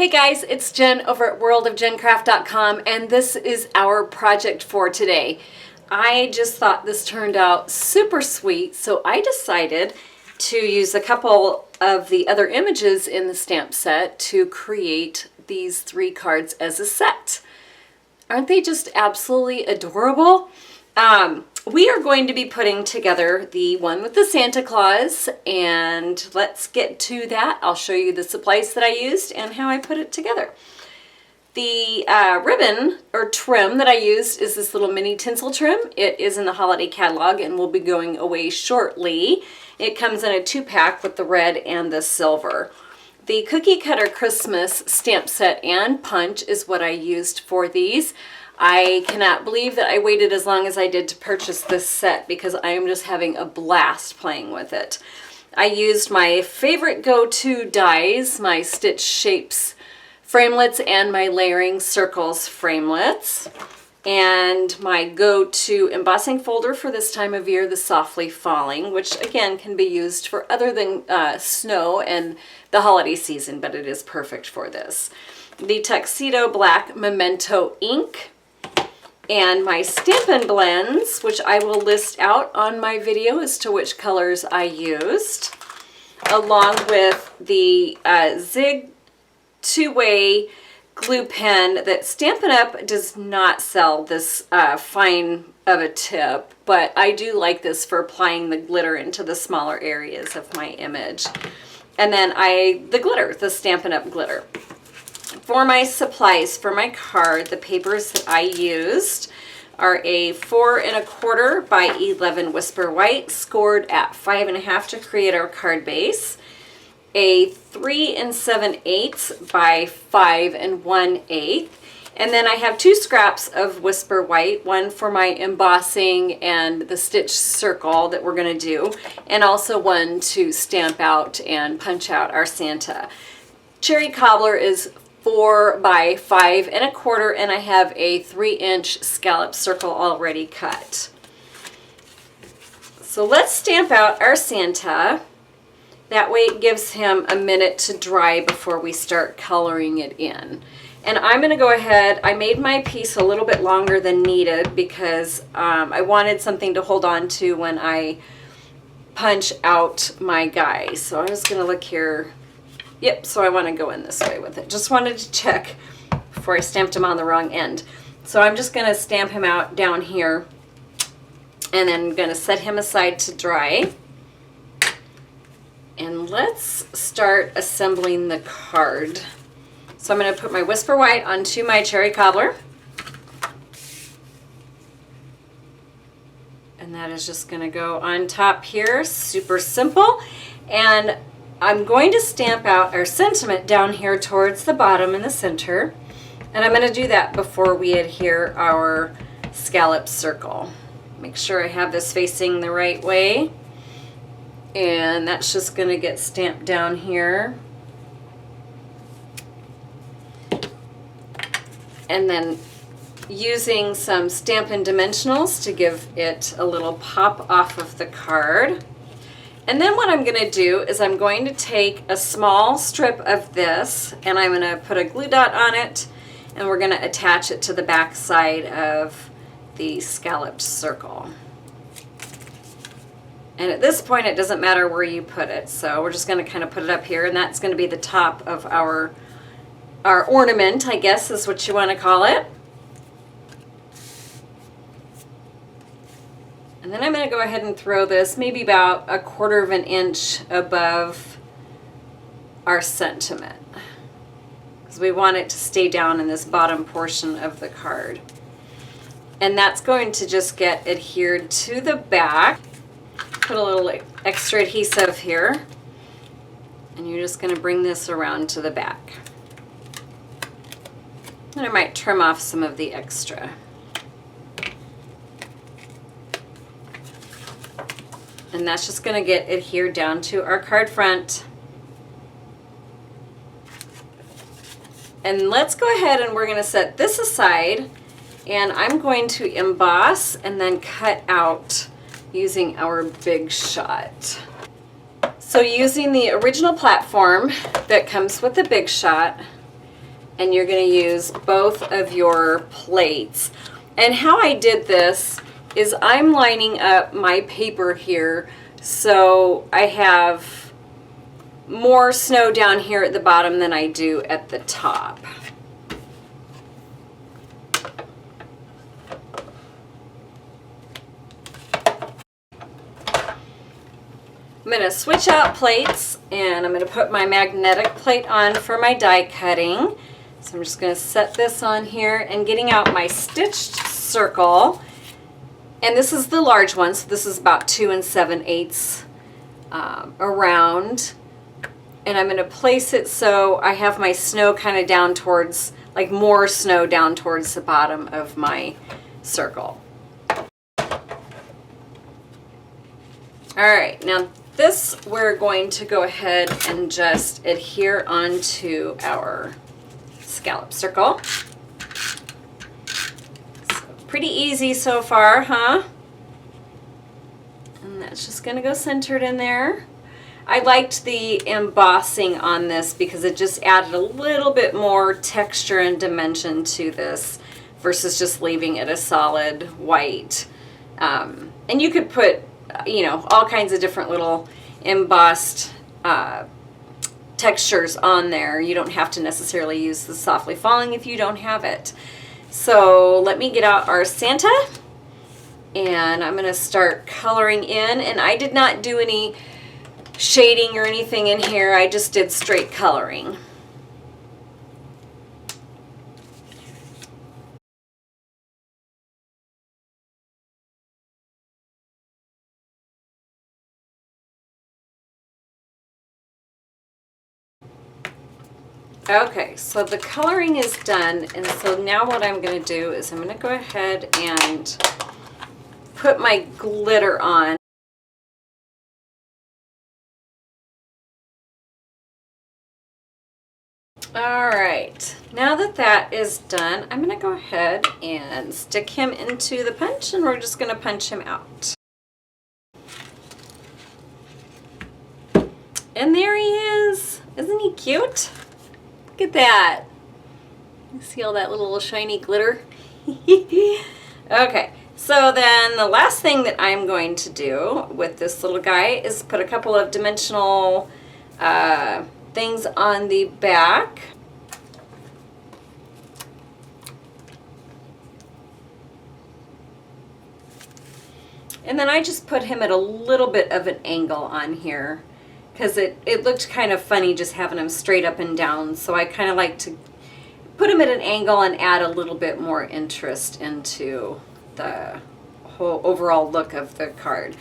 Hey guys, it's Jen over at worldofjencraft.com, and this is our project for today. I just thought this turned out super sweet, so I decided to use a couple of the other images in the stamp set to create these 3 cards as a set. Aren't they just absolutely adorable? We are going to be putting together the one with the Santa Claus, and let's get to that. I'll show you the supplies that I used and how I put it together. The ribbon or trim that I used is this little mini tinsel trim. It is in the holiday catalog and will be going away shortly. It comes in a 2-pack with the red and the silver. The Cookie Cutter Christmas stamp set and punch is what I used for these. I cannot believe that I waited as long as I did to purchase this set because I am just having a blast playing with it. I used my favorite go-to dies, my Stitch Shapes framelits and my Layering Circles framelits, and my go-to embossing folder for this time of year, the Softly Falling, which again can be used for other than snow and the holiday season, but it is perfect for this. The Tuxedo Black Memento ink, and my Stampin Blends, which I will list out on my video as to which colors I used, along with the Zig 2-way glue pen that Stampin' Up does not sell this fine of a tip, but I do like this for applying the glitter into the smaller areas of my image. And then the glitter, the Stampin' Up glitter. For my supplies for my card, the papers that I used are a 4 1/4 by 11 Whisper White, scored at 5 1/2 to create our card base, a 3 7/8 by 5 1/8, and then I have 2 scraps of Whisper White, one for my embossing and the stitch circle that we're going to do, and also one to stamp out and punch out our Santa. Cherry Cobbler is 4 by 5 1/4, and I have a 3-inch scallop circle already cut. So let's stamp out our Santa. That way it gives him a minute to dry before we start coloring it in. And I'm going to go ahead, I made my piece a little bit longer than needed because I wanted something to hold on to when I punch out my guy. So I'm just going to look here. Yep, so I want to go in this way with it. Just wanted to check before I stamped him on the wrong end. So I'm just going to stamp him out down here and then going to set him aside to dry. And let's start assembling the card. So I'm going to put my Whisper White onto my Cherry Cobbler. And that is just going to go on top here, super simple. And I'm going to stamp out our sentiment down here towards the bottom in the center. And I'm going to do that before we adhere our scallop circle. Make sure I have this facing the right way. And that's just going to get stamped down here. And then using some Stampin' Dimensionals to give it a little pop off of the card. And then what I'm going to do is I'm going to take a small strip of this and I'm going to put a glue dot on it, and we're going to attach it to the back side of the scalloped circle. And at this point it doesn't matter where you put it, so we're just going to kind of put it up here, and that's going to be the top of our ornament, I guess is what you want to call it. And then I'm going to go ahead and throw this maybe about 1/4 inch above our sentiment, because we want it to stay down in this bottom portion of the card. And that's going to just get adhered to the back. Put a little extra adhesive here, and you're just going to bring this around to the back. And I might trim off some of the extra. And that's just going to get adhered down to our card front. And let's go ahead and we're going to set this aside, and I'm going to emboss and then cut out using our Big Shot. So using the original platform that comes with the Big Shot, and you're going to use both of your plates. And how I did this is I'm lining up my paper here so I have more snow down here at the bottom than I do at the top. I'm going to switch out plates, and I'm going to put my magnetic plate on for my die cutting. So I'm just going to set this on here and getting out my stitched circle. And this is the large one, so this is about 2 7/8 around. And I'm going to place it so I have my snow kind of down towards, like more snow down towards the bottom of my circle. All right, now this we're going to go ahead and just adhere onto our scallop circle. So pretty easy so far, huh? And that's just going to go centered in there. I liked the embossing on this because it just added a little bit more texture and dimension to this versus just leaving it a solid white. And you could put, you know, all kinds of different little embossed textures on there. You don't have to necessarily use the Softly Falling if you don't have it. So let me get out our Santa, and I'm going to start coloring in. And I did not do any shading or anything in here. I just did straight coloring. Okay, so the coloring is done, and so now what I'm going to do is I'm going to go ahead and put my glitter on. All right, now that that is done, I'm going to go ahead and stick him into the punch, and we're just going to punch him out. And there he is. Isn't he cute? Look at that. You see all that little shiny glitter? Okay, so then the last thing that I'm going to do with this little guy is put a couple of dimensional things on the back. And then I just put him at a little bit of an angle on here because it looked kind of funny just having him straight up and down. So I kind of like to put him at an angle and add a little bit more interest into the whole overall look of the card.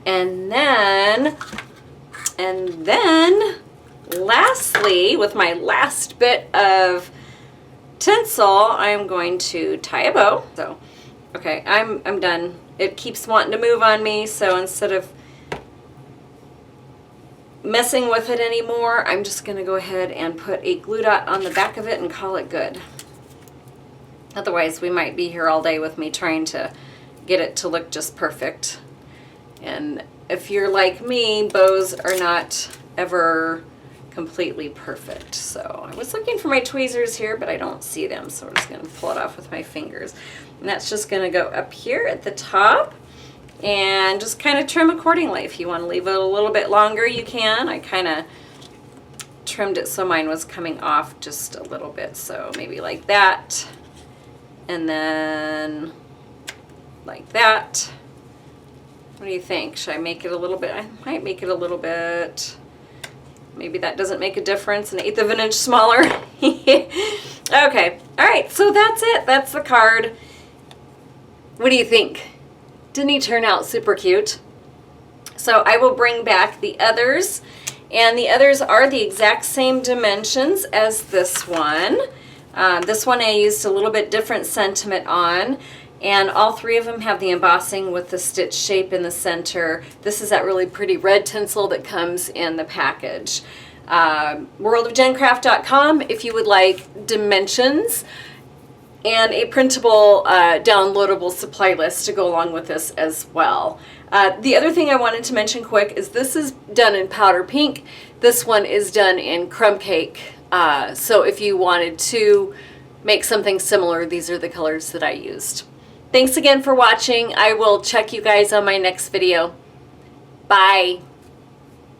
And then lastly, with my last bit of tinsel, I'm going to tie a bow. So, okay, I'm done. It keeps wanting to move on me, so instead of messing with it anymore, I'm just going to go ahead and put a glue dot on the back of it and call it good. Otherwise, we might be here all day with me trying to get it to look just perfect. And if you're like me, bows are not ever completely perfect. So I was looking for my tweezers here, but I don't see them, so I'm just going to pull it off with my fingers. And that's just going to go up here at the top and just kind of trim accordingly. If you want to leave it a little bit longer, you can. I kind of trimmed it so mine was coming off just a little bit, so maybe like that, and then like that. What do you think? Should I make it a little bit? I might make it a little bit. Maybe that doesn't make a difference, 1/8 of an inch smaller. Okay, all right, so that's it. That's the card. What do you think? Didn't he turn out super cute? So I will bring back the others, and the others are the exact same dimensions as this one. This one I used a little bit different sentiment on, and all three of them have the embossing with the stitch shape in the center. This is that really pretty red tinsel that comes in the package. Worldofgencraft.com if you would like dimensions and a printable downloadable supply list to go along with this as well. The other thing I wanted to mention quick is this is done in powder pink. This one is done in crumb cake So if you wanted to make something similar, these are the colors that I used. Thanks again for watching. I will check you guys on my next video. Bye.